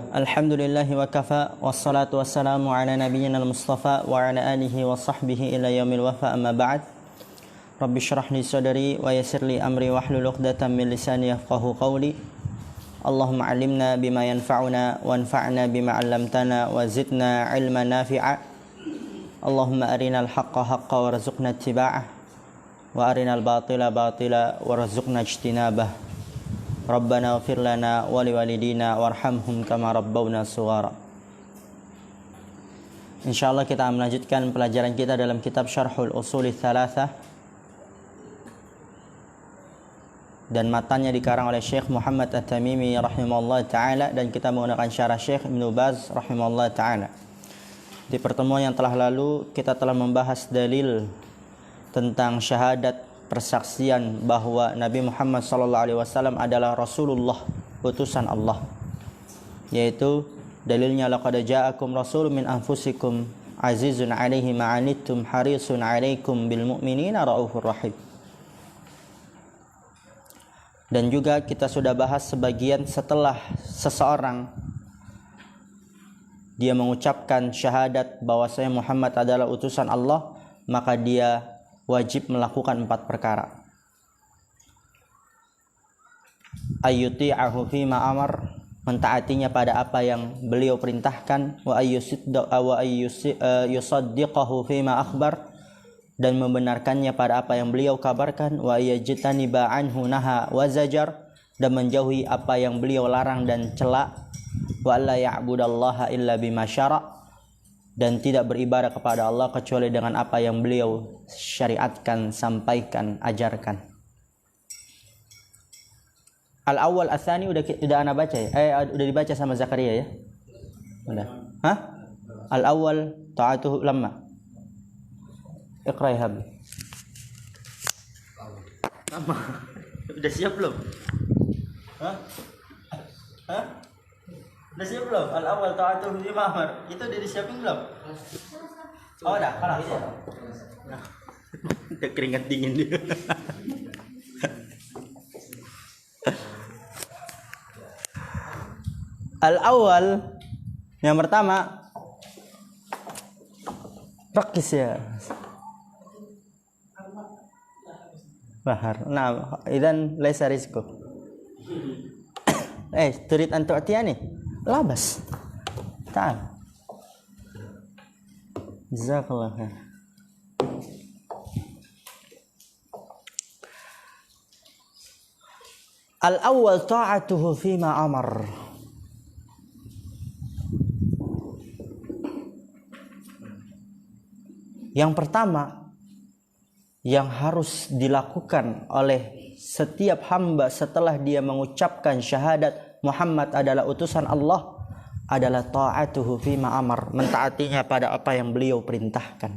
Alhamdulillahi wa kafa, wassalatu wassalamu ala nabiyyina al-mustafa wa ala alihi wa sahbihi ila yaumil wafa, amma ba'd. Rabbi syrah li sadri wa yassir li amri wahlul 'uqdatam min lisani yafqahu qawli. Allahumma 'allimna bima yanfa'una wanfa'na bima 'allamtana wa zidna 'ilman nafi'a. Allahumma arinal haqqa haqqan warzuqna ittiba'ah wa arinal batila batila warzuqna ijtinabah. Rabbana ighfir lana wa liwalidina warhamhum kama rabbawna shighara. Insyaallah kita melanjutkan pelajaran kita dalam kitab Syarhul Ushul Tsalatsah, dan matanya dikarang oleh Syekh Muhammad At-Tamimi rahimahullah taala, dan kita menggunakan syarah Syekh Ibnu Baz rahimahullah taala. Di pertemuan yang telah lalu kita telah membahas dalil tentang syahadat, persaksian bahwa Nabi Muhammad SAW adalah Rasulullah, utusan Allah, yaitu dalilnya laqad ja'akum rasulun min anfusikum azizun 'alaihi ma 'anittum harisun 'alaikum bil mu'minina raufur rahim. Dan juga kita sudah bahas sebagian setelah seseorang dia mengucapkan syahadat bahwasanya Muhammad adalah utusan Allah, maka dia wajib melakukan 4 perkara. Ayyuti'ahu fima amar, mentaatinya pada apa yang beliau perintahkan, wa ayyusaddiqahu fima akhbar, dan membenarkannya pada apa yang beliau kabarkan, wa yajtaniba anhu naha wa zajar, dan menjauhi apa yang beliau larang dan cela, wa alla ya'budallaha illa bima syara', dan tidak beribadah kepada Allah kecuali dengan apa yang beliau syariatkan, sampaikan, ajarkan. Al-awwal ats-tsani udah ana baca ya? Udah dibaca sama Zakaria ya? Udah. Hah? Al-awwal ta'atuhu lamma. Iqra ya Habib. Lama. Udah siap belum? Hah? Hah? Udah siap belum? Al-awwal ta'atuhu lima amar. Itu udah disiapin belum? Oh udah, kalah ya. Nah. Udah keringat dingin dia. Al-awwal, yang pertama, rakis ya. Bahar. Nah, idzan laisa rizqu. Turid an tu'tiyani. Labas. Ta'al. Jazakallah khair. Al-awwal ta'atuhu fima amar. Yang pertama yang harus dilakukan oleh setiap hamba setelah dia mengucapkan syahadat Muhammad adalah utusan Allah adalah ta'atuhu fima amar, mentaatinya pada apa yang beliau perintahkan.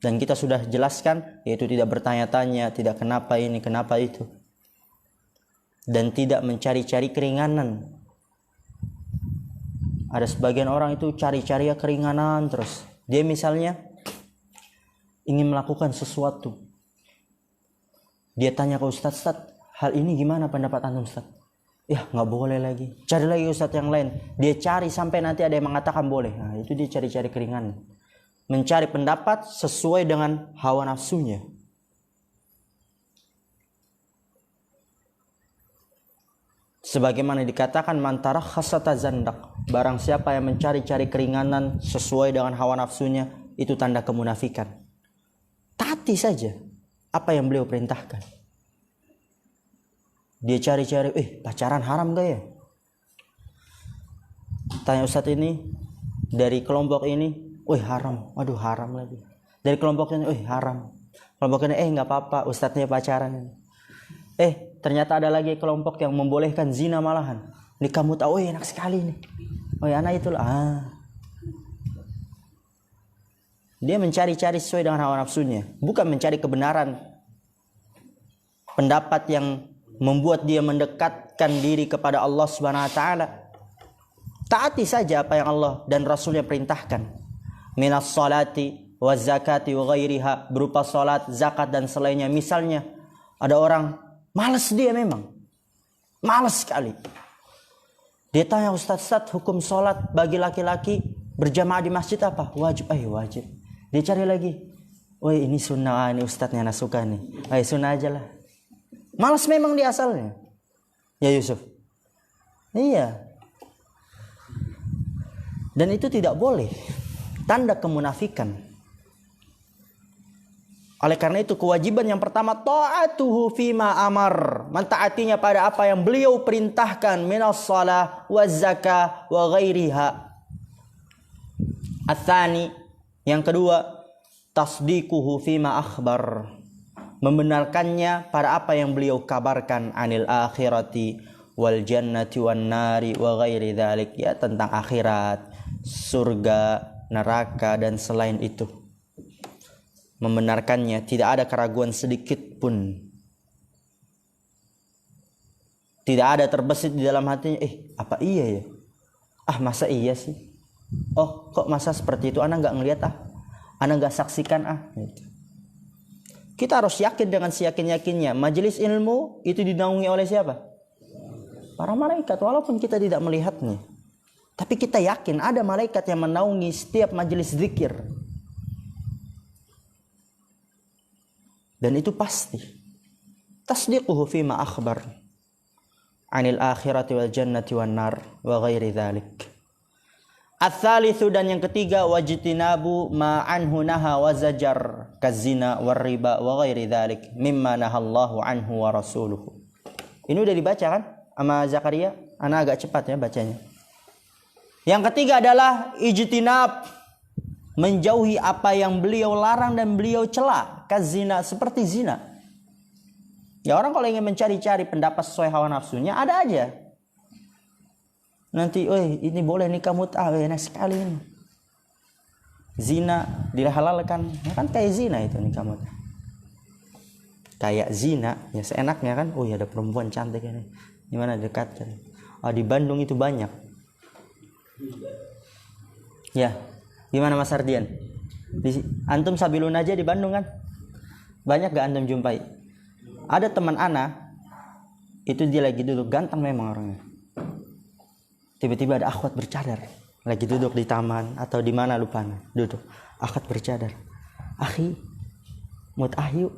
Dan kita sudah jelaskan, yaitu tidak bertanya-tanya, tidak kenapa ini, kenapa itu, dan tidak mencari-cari keringanan. Ada sebagian orang itu cari-cari keringanan terus. Dia misalnya ingin melakukan sesuatu, dia tanya ke Ustaz, hal ini gimana pendapat antum Ustaz? Ya nggak boleh lagi, cari lagi ustadz yang lain. Dia cari sampai nanti ada yang mengatakan boleh. Nah itu dia cari-cari keringanan, mencari pendapat sesuai dengan hawa nafsunya. Sebagaimana dikatakan mantara khasata zandak, barang siapa yang mencari-cari keringanan sesuai dengan hawa nafsunya, itu tanda kemunafikan. Taati saja apa yang beliau perintahkan. Dia cari-cari, pacaran haram gak ya? Tanya ustadz ini, dari kelompok ini, haram, waduh haram lagi. Dari kelompok ini, haram. Kelompok ini, nggak apa-apa, ustadznya pacaran. Ternyata ada lagi kelompok yang membolehkan zina malahan. Ini kamu tahu, enak sekali nih. Anak itulah. Dia mencari-cari sesuai dengan hawa nafsunya, bukan mencari kebenaran. Pendapat yang membuat dia mendekatkan diri kepada Allah Subhanahu wa taala. Taati saja apa yang Allah dan Rasulnya perintahkan. Minas salati wa zakati wa ghairiha, berupa salat, zakat dan selainnya. Misalnya ada orang malas, dia memang malas sekali. Dia tanya, Ustaz, hukum sholat bagi laki-laki berjamaah di masjid apa? Wajib. Wajib. Dia cari lagi. Woi, ini sunnah, ini ustadznya anak suka nih. Sunnah aja lah. Malas memang dia asalnya. Ya Yusuf. Iya. Dan itu tidak boleh. Tanda kemunafikan. Oleh karena itu kewajiban yang pertama, ta'atuhu fima amar, mentaatinya pada apa yang beliau perintahkan, minas shalah waz zakah wa ghairiha. Atsani, yang kedua, tasdiquhu fima akhbar, membenarkannya pada apa yang beliau kabarkan, anil akhirati wal jannati wan nari wa ghairi dzalik, ya tentang akhirat, surga, neraka dan selain itu. Membenarkannya, tidak ada keraguan sedikit pun. Tidak ada terbesit di dalam hatinya, apa iya ya? Masa iya sih? Oh, kok masa seperti itu? Ana nggak ngelihat Ana nggak saksikan gitu. Kita harus yakin dengan seyakin-yakinnya. Majelis ilmu itu dinaungi oleh siapa? Para malaikat, walaupun kita tidak melihatnya. Tapi kita yakin ada malaikat yang menaungi setiap majelis zikir. Dan itu pasti. Tasdiquhu fima akhbar anil akhirati wal jannati wan nar wa ghairi dzalik. Ats-tsalitsu, dan yang ketiga, wajtinabu ma anhu naha wa zajar kazina war riba wa ghairi dzalik mimma nahallahu anhu wa rasuluhu. Ini udah dibaca kan sama Zakaria? Ana agak cepat ya bacanya. Yang ketiga adalah ijtinab, menjauhi apa yang beliau larang dan beliau cela, kazina, seperti zina. Ya, orang kalau ingin mencari-cari pendapat sesuai hawa nafsunya, ada aja. Nanti, ini boleh nikah mut'ah, enak sekali ini. Zina dihalalkan, ya kan kayak zina itu nikah mut'ah. Kayak zina, ya seenaknya kan. Ada perempuan cantik ini. Gimana dekat kan? Di Bandung itu banyak. Ya. Gimana Mas Ardian? Antum sabilun aja di Bandung kan? Banyak gak antum jumpai? Ada teman ana, itu dia lagi duduk, ganteng memang orangnya. Tiba-tiba ada akhwat bercadar, lagi duduk di taman atau di mana lupa, duduk. Akhwat bercadar. Akhi, mut'ahyu.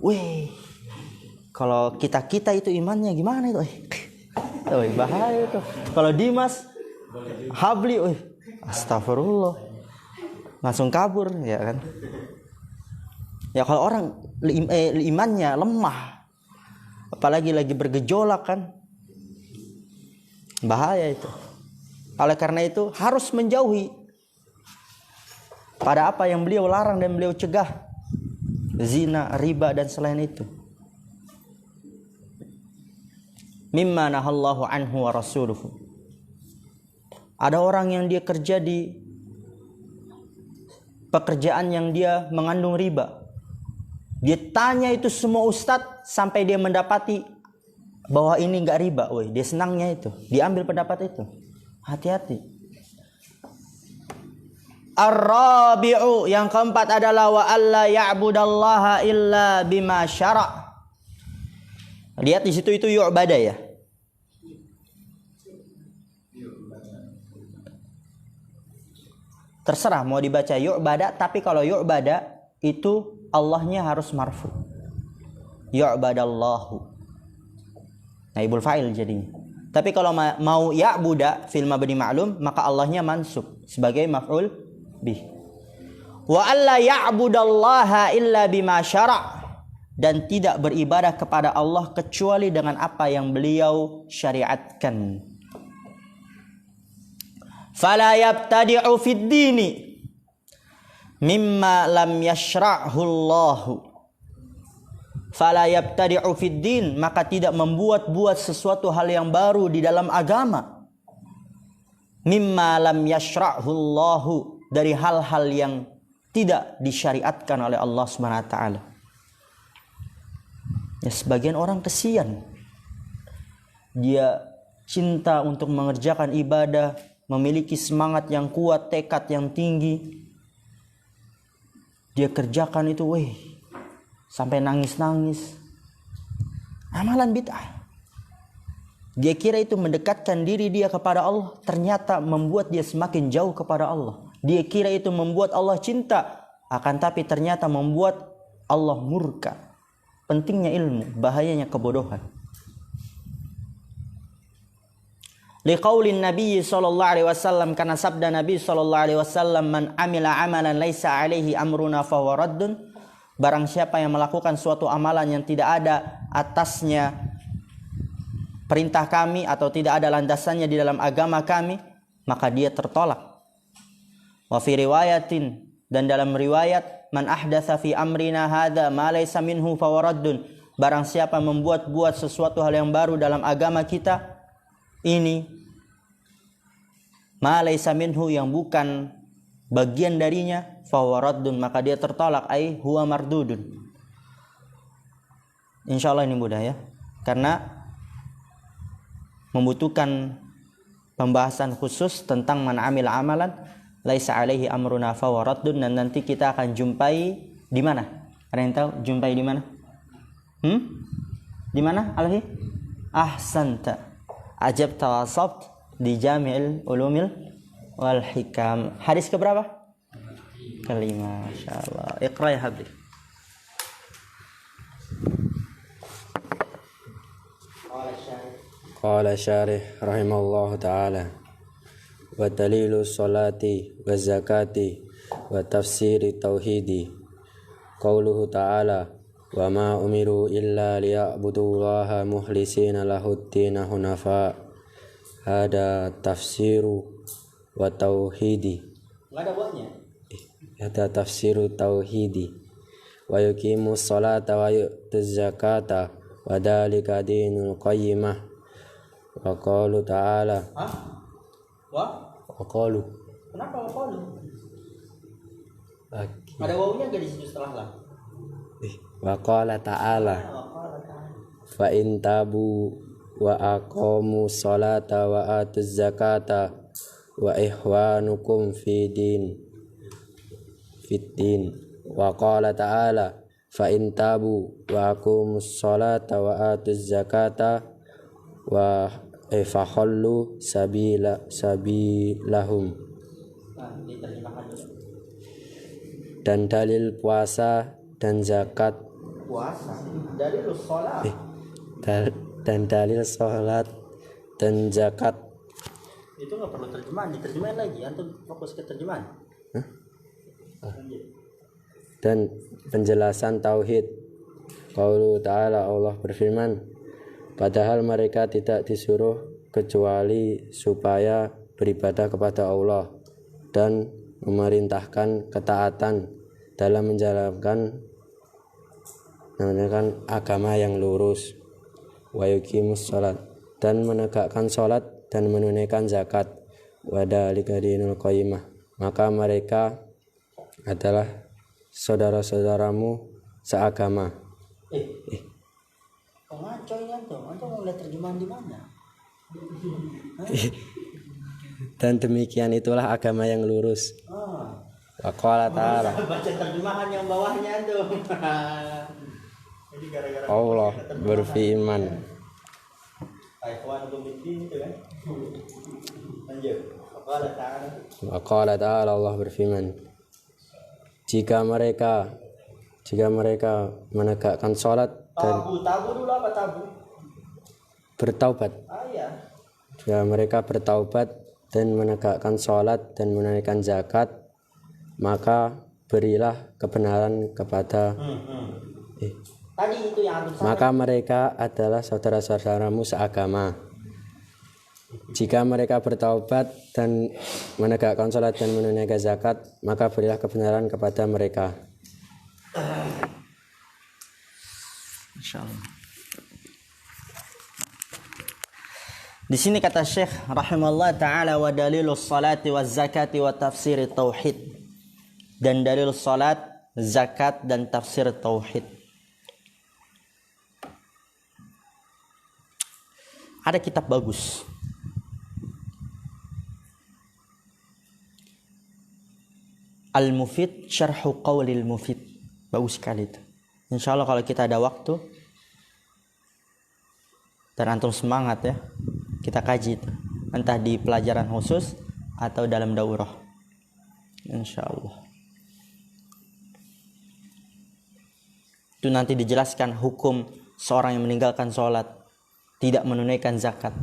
Kalau kita itu imannya gimana itu? Bahaya itu. Kalau Dimas, Habli, astagfirullah. Langsung kabur, ya kan? Ya kalau orang imannya lemah, apalagi lagi bergejolak kan, bahaya itu. Oleh karena itu harus menjauhi pada apa yang beliau larang dan beliau cegah, zina, riba dan selain itu. Mimma nahallahu anhu wa rasuluhu. Ada orang yang dia kerja di pekerjaan yang dia mengandung riba. Dia tanya itu semua ustadz sampai dia mendapati bahwa ini enggak riba. Dia senangnya itu. Diambil pendapat itu. Hati-hati. Ar-rabi'u, yang keempat adalah wa alla ya'budallaha illa bima syara'. Lihat di situ itu yu'bada ya. Terserah mau dibaca yu'bada, tapi kalau yu'bada itu Allahnya harus marfu. Yu'badallahu. Naibul fa'il jadinya. Tapi kalau mau ya'buda fil mabni ma'lum, maka Allahnya mansub sebagai maf'ul bih. Wa alla ya'budallaha illa bima syara', dan tidak beribadah kepada Allah kecuali dengan apa yang beliau syariatkan. Fala yabtadi'u fid dini mimma lam yashra'hu Allahu. Fala yabtadi'u fid din, maka tidak membuat-buat sesuatu hal yang baru di dalam agama. Mimma lam yashra'hu Allahu, dari hal-hal yang tidak disyariatkan oleh Allah Subhanahu wa taala. Ya, sebagian orang kesian. Dia cinta untuk mengerjakan ibadah, memiliki semangat yang kuat, tekad yang tinggi. Dia kerjakan itu, sampai nangis-nangis. Amalan bid'ah. Dia kira itu mendekatkan diri dia kepada Allah, ternyata membuat dia semakin jauh kepada Allah. Dia kira itu membuat Allah cinta, akan tapi ternyata membuat Allah murka. Pentingnya ilmu, bahayanya kebodohan. Liqaulin Nabi sallallahu alaihi wasallam, karena sabda Nabi sallallahu alaihi wasallam, man amila amalan laisa alaihi amruna fahuwa raddun. Barang siapa yang melakukan suatu amalan yang tidak ada atasnya perintah kami atau tidak ada landasannya di dalam agama kami, maka dia tertolak. Wa fi riwayatin, dan dalam riwayat, man ahdatsa fi amrina hadza ma laysa minhu fahuwa raddun. Barang siapa membuat sesuatu hal yang baru dalam agama kita ini, ma laysa minhu, yang bukan bagian darinya, fahuwa raddun, maka dia tertolak, ai huwa mardudun. Insyaallah ini mudah ya, karena membutuhkan pembahasan khusus tentang man amil amalan laisa alaihi amruna fahuwa raddun, dan nanti kita akan jumpai di mana? Ada yang tahu jumpai di mana? Di mana? Alhi? Ahsanta. Ajab tawasabt di Jami'il Ulumil wal Hikam. Hadis keberapa? Kelima, insyaallah. Iqra ya habib. Qala syarih rahimahullah ta'ala, wa dalilu salati wa zakati wa tafsiri tauhidi qauluhu ta'ala, wa ma umiru illa liya'budullaha mukhlisina lahuddina hunafa. Hada tafsiru wa tauhidi. Enggak ada buahnya. Hada tafsiru tauhidi wa yuqimus salata wa yu'tuz zakata wa dalika dinul qayyimah. Wa qalu ta'ala. Wa qalu. Kenapa wa qalu? Ada wawunya enggak di situ setelah lah? Wa qala ta'ala, fa in tabu wa aqamu sholata wa atuz zakata wa ihwanukum fid din. Wa qala ta'ala, fa in tabu wa aqamus sholata wa atuz zakata wa fakhallu sabilahum. Dan dalil puasa dan zakat, dalil sholat, dan dalil sholat dan zakat. Itu nggak perlu terjemahan, diterjemahin lagi. Antum fokus ke terjemahan. Dan penjelasan tauhid. Qaulu ta'ala, Allah berfirman, padahal mereka tidak disuruh kecuali supaya beribadah kepada Allah dan memerintahkan ketaatan dalam menjalankan agama yang lurus. Wa yuqimus sholat, dan menegakkan sholat dan menunaikan zakat. Wa dzalika dinul qayyimah, maka mereka adalah saudara-saudaramu seagama. Kok ngaco ini antum? Antum mau lihat terjemahan di mana? Dan demikian itulah agama yang lurus. Wa qala ta'ala, baca terjemahan yang bawahnya antum. Allah berfirman, wa qala ta'ala, Allah berfirman, jika mereka menegakkan sholat dan bertaubat, jika mereka bertaubat dan menegakkan sholat dan menunaikan zakat, maka berilah kebenaran kepada maka mereka adalah saudara-saudaramu seagama. Jika mereka bertaubat dan menegakkan sholat dan menunaikan zakat, maka berilah kebenaran kepada mereka. Insyaallah. Di sini kata Syekh rahimahullah ta'ala, wa dalilus salati waz zakati wa tafsir tauhid. Dan dalil salat, zakat dan tafsir tauhid. Ada kitab bagus. Al-Mufid, Syarhu Qawlil Mufid. Bagus sekali itu. Insyaallah kalau kita ada waktu, Dan antum semangat ya, kita kaji itu, entah di pelajaran khusus atau dalam daurah, insyaallah. Itu nanti dijelaskan hukum seorang yang meninggalkan sholat, tidak menunaikan zakat,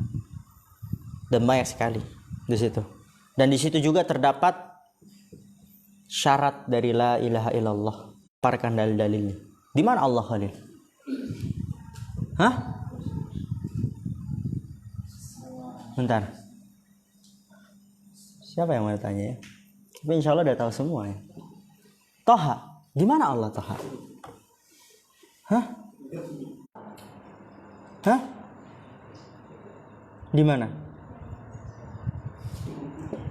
dan banyak sekali di situ. Dan di situ juga terdapat syarat dari la ilaha illallah. Paparkan dalil-dalilnya. Di mana Allah Khalil? Hah? Bentar. Siapa yang mau tanya ya? Tapi insya Allah udah tahu semua ya. Toha. Di mana Allah Toha? Hah? Hah? Di mana?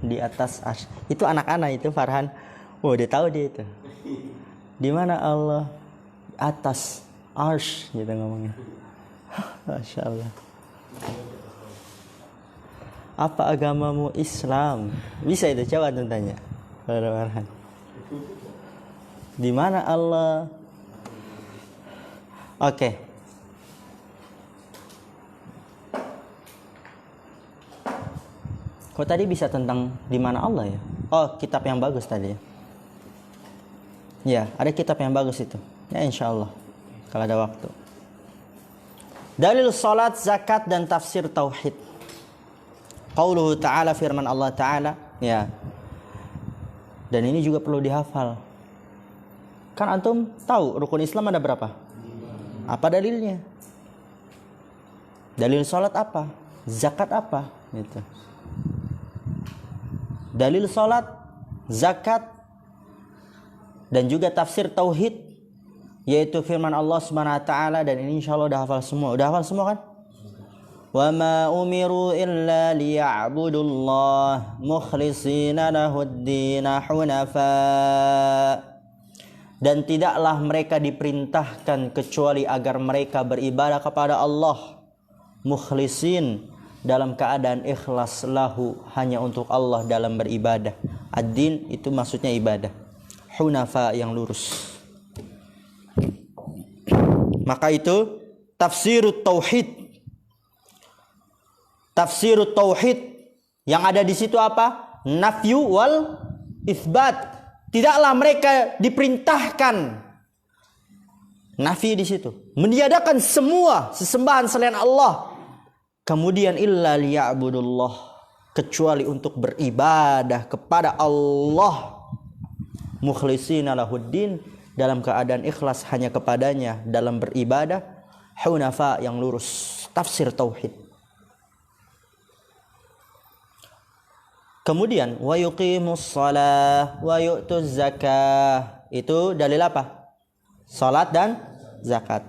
Di atas arsy. Itu anak-anak itu Farhan. Oh, dia tahu dia itu. Di mana Allah? Atas arsy gitu ngomongnya. Masya Allah. Apa agamamu? Islam. Bisa itu, coba antum tanya. Farhan. Di mana Allah? Oke. Kok tadi bisa tentang di mana Allah ya? Oh, kitab yang bagus tadi ya. Ya, ada kitab yang bagus itu. Ya, insya Allah kalau ada waktu. Dalil salat, zakat dan tafsir tauhid. Qauluhu ta'ala, firman Allah Ta'ala, ya. Dan ini juga perlu dihafal. Kan antum tahu rukun Islam ada berapa? Apa dalilnya? Dalil salat apa? Zakat apa? Gitu. Dalil salat, zakat, dan juga tafsir tauhid, yaitu firman Allah Subhanahu wa taala, dan ini insyaallah udah hafal semua. Udah hafal semua kan? Wa ma umiru illa liya'budullah mukhlishina lahud-din hunafa. Dan tidaklah mereka diperintahkan kecuali agar mereka beribadah kepada Allah mukhlisin, dalam keadaan ikhlas, lahu, hanya untuk Allah dalam beribadah. Ad-din itu maksudnya ibadah. Hunafa, yang lurus. Maka itu tafsirut tauhid. Tafsirut tauhid yang ada di situ apa? Nafyu wal itsbat. Tidaklah mereka diperintahkan, nafi di situ, meniadakan semua sesembahan selain Allah. Kemudian illa liya'budullah, kecuali untuk beribadah kepada Allah. Mukhlishina lahuddin, dalam keadaan ikhlas hanya kepadanya dalam beribadah. Hunafa, yang lurus. Tafsir tauhid. Kemudian wa yuqimus shalah wa yu'tuz zakah. Itu dalil apa? Salat dan zakat.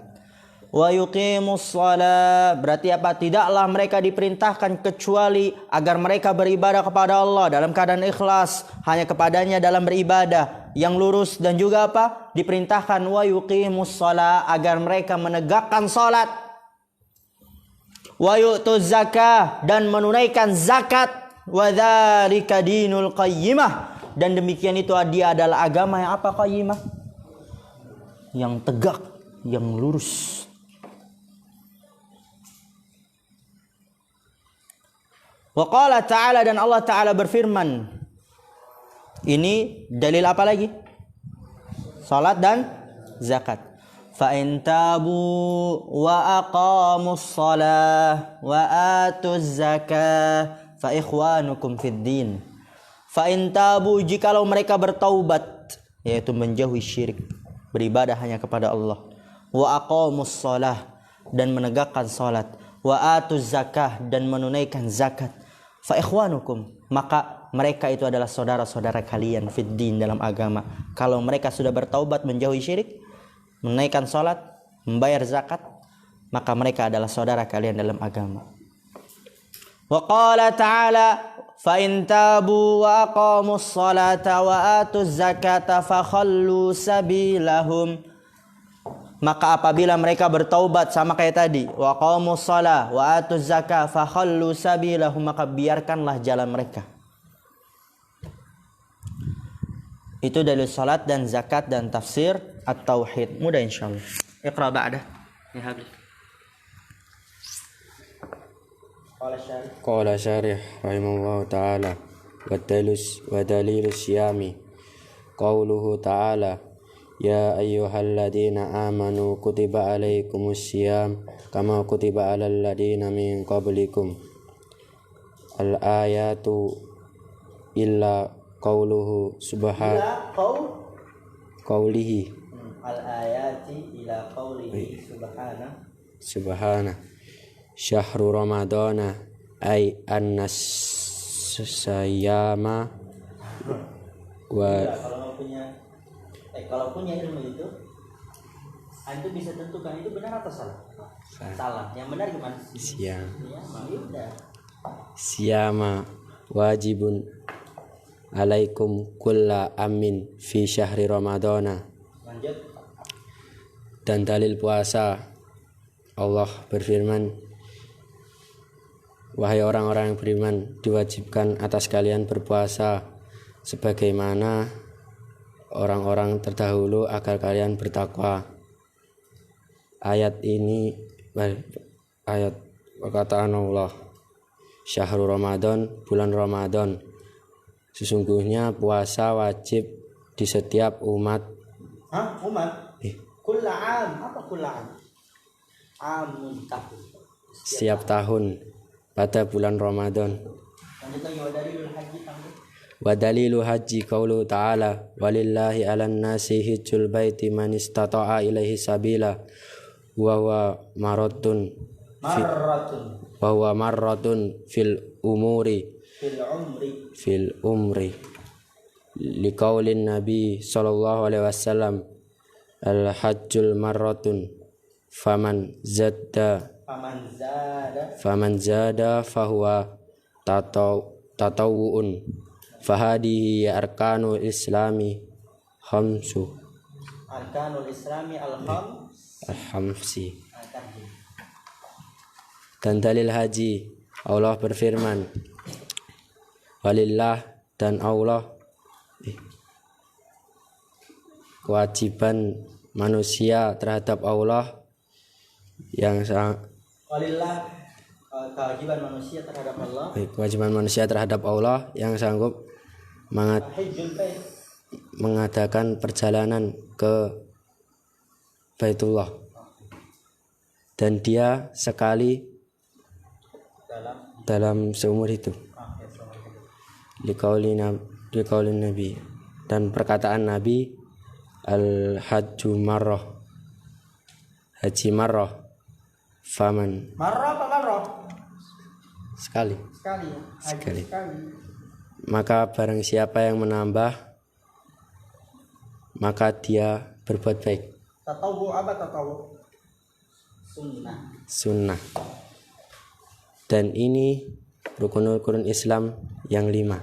Wa yuqimus shalah berarti apa? Tidaklah mereka diperintahkan kecuali agar mereka beribadah kepada Allah dalam keadaan ikhlas, hanya kepadanya dalam beribadah, yang lurus. Dan juga apa? Diperintahkan wa yuqimus shalah, agar mereka menegakkan salat. Wa yu'tuz zakah, dan menunaikan zakat. Wa dzalika dinul qayyimah, dan demikian itu dia adalah agama yang apa? Qayyimah, yang tegak, yang lurus. Wa qala ta'ala, dan Allah Ta'ala berfirman. Ini dalil apa lagi? Salat dan zakat. Fa in tabu wa aqamus shalah wa atuz zakah fa ikhwanukum fid din. Fa in tabu, jikalau mereka bertaubat, yaitu menjauhi syirik, beribadah hanya kepada Allah. Wa aqamus shalah, dan menegakkan salat. Wa atuz zakah, dan menunaikan zakat. Fa ikhwanukum, maka mereka itu adalah saudara-saudara kalian fid din, dalam agama. Kalau mereka sudah bertaubat, menjauhi syirik, menunaikan salat, membayar zakat, maka mereka adalah saudara kalian dalam agama. Wa qala ta'ala fa in tabu wa aqamus salata wa atuz zakata fa khallu sabilahum. Maka apabila mereka bertaubat, sama kayak tadi, wa aqamus salah wa atuz zakata fa khallu sabilahum, maka biarkanlah jalan mereka. Itu dalil salat dan zakat dan tafsir at-tauhid. Mudah insyaallah. Iqra ba'dah. Ya habis. Qala syarih rahimahullah ta'ala wa dalilus syami qauluhu ta'ala ya ayyuhalladzina amanu kutiba alaikumus syiyam kama kutiba alal ladzina min qablikum al ayatu illa qauluhu qaulihi al ayati ila qaulihi subhana syahru ramadana ay annas sayama wa kalau punya ilmu itu bisa tentukan itu benar atau salah. Salah. Yang benar gimana? Siyama wajibun alaikum kulla amin fi syahri ramadana. Lanjut. Dan dalil puasa Allah berfirman, wahai orang-orang yang beriman, diwajibkan atas kalian berpuasa sebagaimana orang-orang terdahulu agar kalian bertakwa. Ayat ini ayat perkataan Allah, syahrul Ramadan, bulan Ramadan. Sesungguhnya puasa wajib di setiap umat. Umat? Kulla'am. Apa kulla'am? Amun tahun. Setiap tahun pada bulan Ramadan. Lanjut lagi Wa dalilu haji qaulu ta'ala walillahi 'alan nasi hijjul baiti man istata'a ilaihi sabila wa huwa marratun fil umri liqaulin nabi sallallahu alaihi wasallam al hajjul marratun faman zada fahuwa tatawu'un fahadihi arkanul islami al-khamsi. Dan dalil haji Allah berfirman, walillah, dan Allah kewajiban manusia terhadap Allah yang kewajiban manusia terhadap Allah. Kewajiban manusia terhadap Allah yang sanggup mengadakan perjalanan ke Baitullah, dan dia sekali dalam seumur hidup. Liqaulin Nabi, dan perkataan Nabi, al-hajju marrah, haji marrah, faman sekali. Maka barang siapa yang menambah, maka dia berbuat baik. Tatawu apa tatawu? Sunnah. Dan ini rukun-rukun Islam yang 5.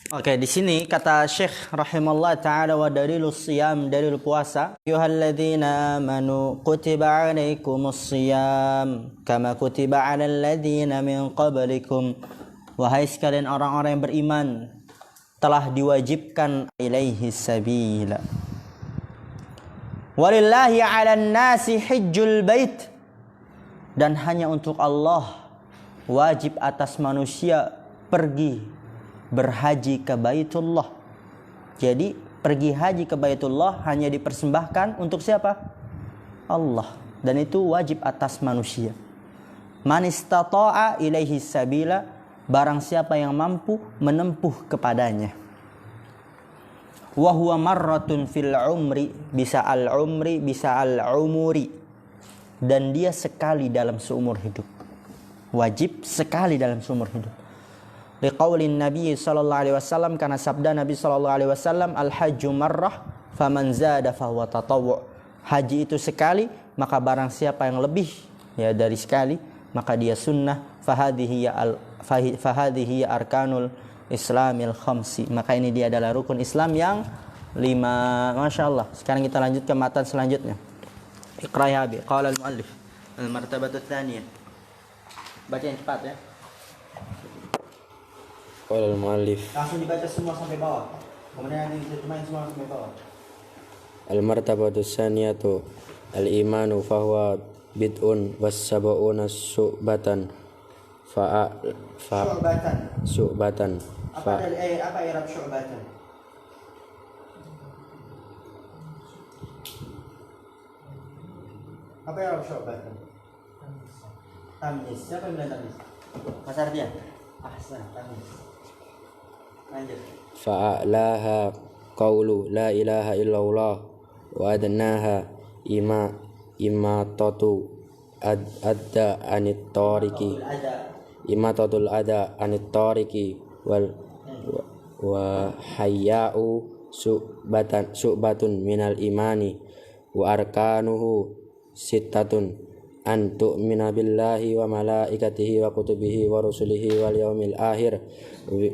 Oke, di sini kata Syekh rahimallahu taala wa dalilus siyam, dalil puasa. Ayyuhalladzina amanu kutiba alaikumus siyam kama kutiba alal ladzina min qablikum. Wahai sekalian orang-orang yang beriman, telah diwajibkan ilaihi sabila. Walillahi 'alan nasi hajjul bait. Dan hanya untuk Allah wajib atas manusia pergi berhaji ke Baitullah. Jadi pergi haji ke Baitullah hanya dipersembahkan untuk siapa? Allah. Dan itu wajib atas manusia. Man istata'a ilaihi sabila, barang siapa yang mampu menempuh kepadanya. Wa huwa marratun fil umri, bisa al-umri, bisa al-umuri. Dan dia sekali dalam seumur hidup. Wajib sekali dalam seumur hidup. Liqaulin Nabi sallallahu alaihi wasallam, karena sabda Nabi sallallahu alaihi wasallam, al-hajju marrah faman zada fahuwa tatawwu'. Haji itu sekali, maka barang siapa yang lebih ya dari sekali, maka dia sunnah. Fahadhihi arkanul islamil khamsi. Maka ini dia adalah rukun Islam yang 5. Masya Allah. Sekarang kita lanjut ke matan selanjutnya. Iqra ya abi. Qala al-muallif al-martabatu tsaniyah. Baca yang cepat ya. Qala al-muallif. Langsung dibaca semua sampai bawah. Kemudian nanti diterjemahin semua sampai bawah. Al-martabatu tsaniyatu al-imanu fahuwa bid'un was-sab'una syu'batan Syu'batan. syu'batan Apa i'rab syu'batan? Apa i'rab syu'batan? Tamyiz. Siapa yang bilang tamyiz? Mas Ardian. Ahsan, tamyiz. Lanjut. fa'alaha qawlu la ilaha illallah wa adnaha imatatu adda anit tariqi imatatul ada anit tariqi wa hayya'u syu'batun minal imani wa arkanuhu sittatun an tu'mina billahi wa malaikatihi wa kutubihi wa rusulihi wal yaumil akhir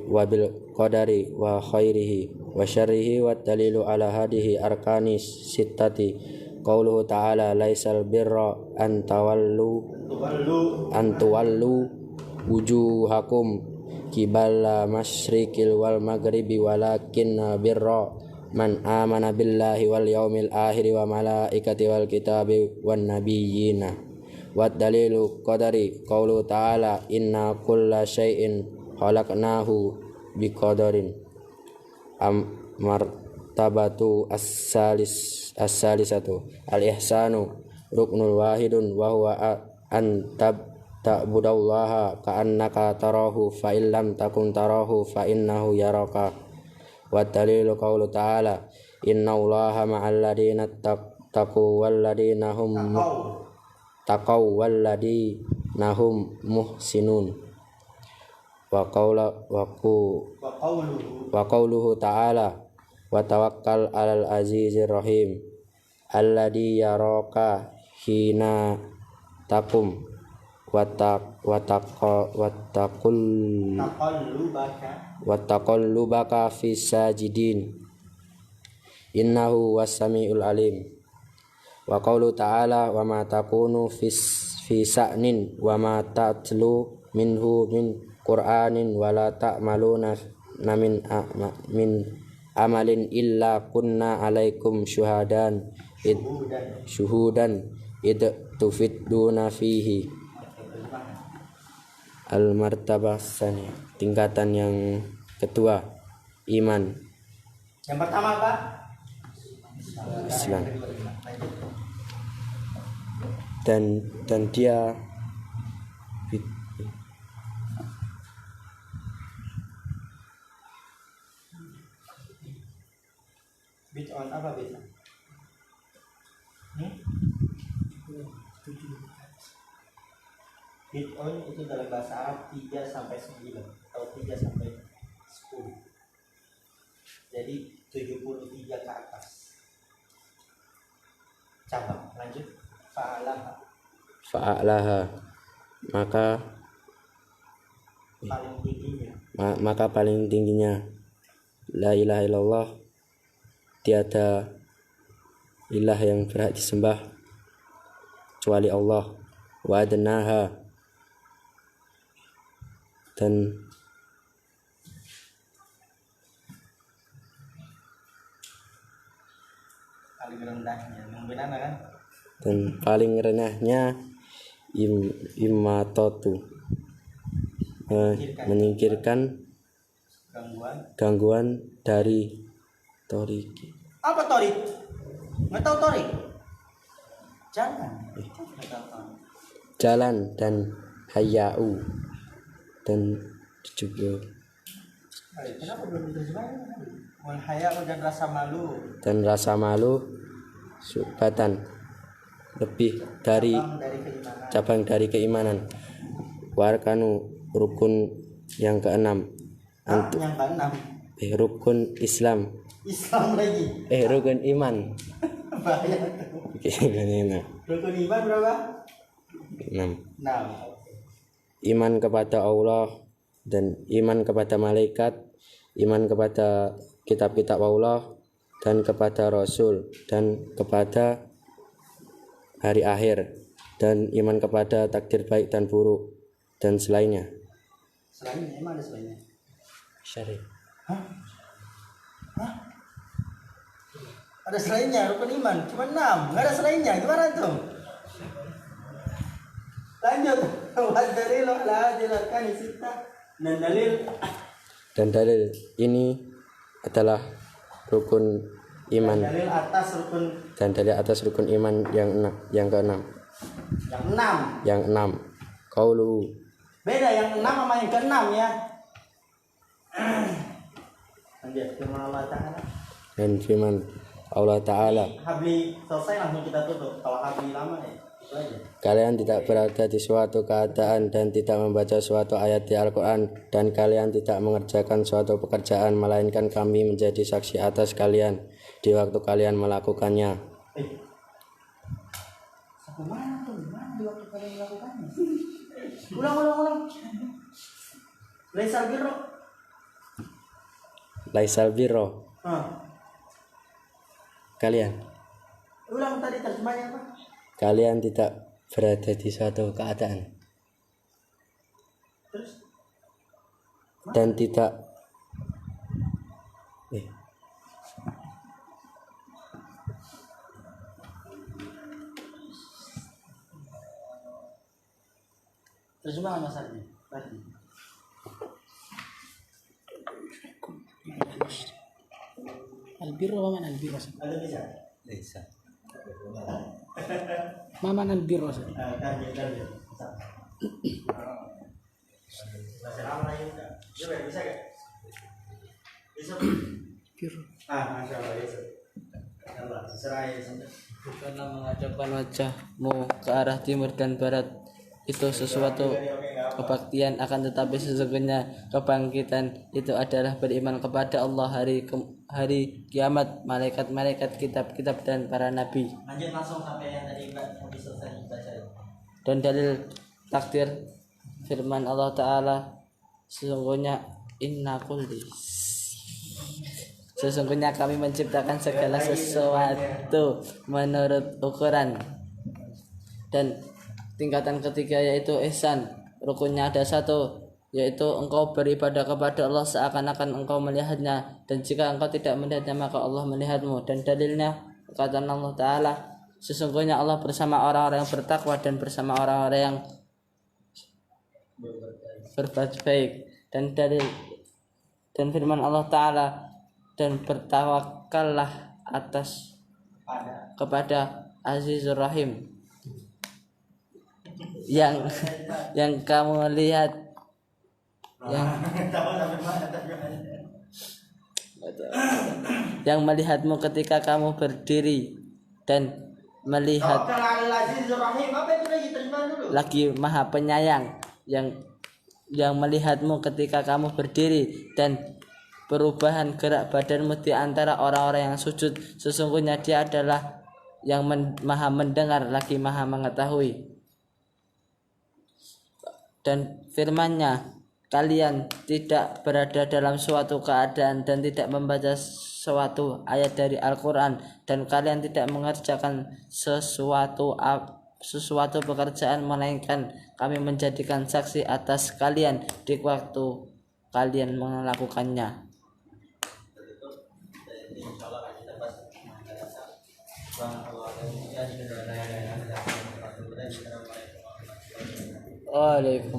wa bil qadari wa khairihi wa syarrihi wa dalilu ala hadihi arkani sittati qauluhu ta'ala laisal birra an tuwallu wujuhakum qibala masyriqil wal maghribi walakinna birra man amana billahi wal yaumil akhir wa malaikati wal kitabi wan nabiyyina wa dalilu qadari qaulu ta'ala inna kulla syai'in khalaqnahu biqadarin martabatu as-salisatu al-ihsanu ruknul wahidun wa huwa an ta'budallaha ka'annaka tarahu fa illam takun tarahu fa innahu yaraka wa dalilu qaulu ta'ala innallaha ma'al ladina taqaw wal ladina hum muhsinun wa qauluhu ta'ala wa tawakkal 'alal azizir rahim alladzi yaraka hina taqum wa taqallubaka fis sajidin innahu was-sami'ul alim wa qaulu ta'ala wa ma takunu fi sa'nin wa ma tatlu minhu min qur'anin wa la ta'maluna min amalin illa kunna alaikum syuhudan id tufidduna fihi al-martabah tsani tingkatan yang kedua iman. Yang pertama apa? Islam. Dan dia bid'on apa bid'on? Bid'on itu dalam bahasa Arab 3 sampai 9 atau 3 sampai 10. Jadi 73 ke atas. Cabang, lanjut. Fa'alaha maka paling tingginya la ilaha illallah, tiada ilah yang berhak disembah kecuali Allah, wa adnaha dan paling rendahnya menggunakan kan? Dan paling renahnya imatatu menyingkirkan gangguan dari toriki. Apa torik? Nggak tahu torik? Jalan dan hayau dan juga kenapa belum diterjemahkan? Wal haya'u dan rasa malu subatan lebih dari cabang dari keimanan. Warkanu rukun yang keenam. Yang keenam. Rukun Islam lagi. Rukun iman. Bahaya tuh. Rukun iman berapa? 6. Iman kepada Allah dan iman kepada malaikat, iman kepada kitab-kitab Allah dan kepada Rasul dan kepada hari akhir dan iman kepada takdir baik dan buruk dan selainnya. Selainnya emang ada selainnya? Syarih. Ada selainnya rukun iman, cuma 6, nggak ada selainnya. Gimana tuh? Lanjut. Wa dalilu ala hadhihi al-arkani sittah. Dan dalil ini adalah rukun iman. Dan dalil atas rukun iman yang keenam. Yang enam. Qaulu. Beda yang 6 sama yang ke-6 ya. Lanjut firman Allah Ta'ala. Dan firman Allah Ta'ala. Habli selesai langsung kita tutup. Kalau habli lama ya itu aja. Kalian tidak berada di suatu keadaan dan tidak membaca suatu ayat di Al-Quran, dan kalian tidak mengerjakan suatu pekerjaan, melainkan kami menjadi saksi atas kalian di waktu kalian melakukannya. Mana tuh? Mana di waktu kalian melakukannya? Ulang. Laisal birro. Kalian. Ulang tadi terjemahnya apa? Kalian tidak berada di suatu keadaan. Terus? Dan tidak terjemah masalahnya tadi. Albirro mana albirro? Ada bisa? Bisa. Mama albirro. Tadi. Bahasa lama lagi enggak? Bisa enggak? Bisa. Birro. Masya Allah bisa. Allah, serai sampai. Bukanlah menghadapkan wajahmu ke arah timur dan barat itu sesuatu kebaktian, akan tetapi sesungguhnya kebangkitan itu adalah beriman kepada Allah, hari kiamat, malaikat-malaikat, kitab-kitab dan para nabi. Lanjut langsung sampai yang tadi Mbak habis selesai baca. Dan dalil takdir firman Allah Ta'ala, sesungguhnya kami menciptakan segala sesuatu menurut ukuran. Dan tingkatan ketiga yaitu ihsan. Rukunnya ada satu, yaitu engkau beribadah kepada Allah seakan-akan engkau melihatnya, dan jika engkau tidak melihatnya maka Allah melihatmu. Dan dalilnya kata Allah Ta'ala, sesungguhnya Allah bersama orang-orang yang bertakwa dan bersama orang-orang yang berbuat baik. Dan dalil dan firman Allah Ta'ala, dan bertawakallah kepada Azizur Rahim yang kamu lihat, yang melihatmu ketika kamu berdiri dan melihat lagi Maha Penyayang yang melihatmu ketika kamu berdiri dan perubahan gerak badanmu di antara orang-orang yang sujud. Sesungguhnya Dia adalah yang Maha mendengar lagi Maha mengetahui. Dan firman-Nya, kalian tidak berada dalam suatu keadaan dan tidak membaca suatu ayat dari Al-Quran, dan kalian tidak mengerjakan sesuatu pekerjaan, melainkan kami menjadikan saksi atas kalian di waktu kalian melakukannya. Waalaikumsalam.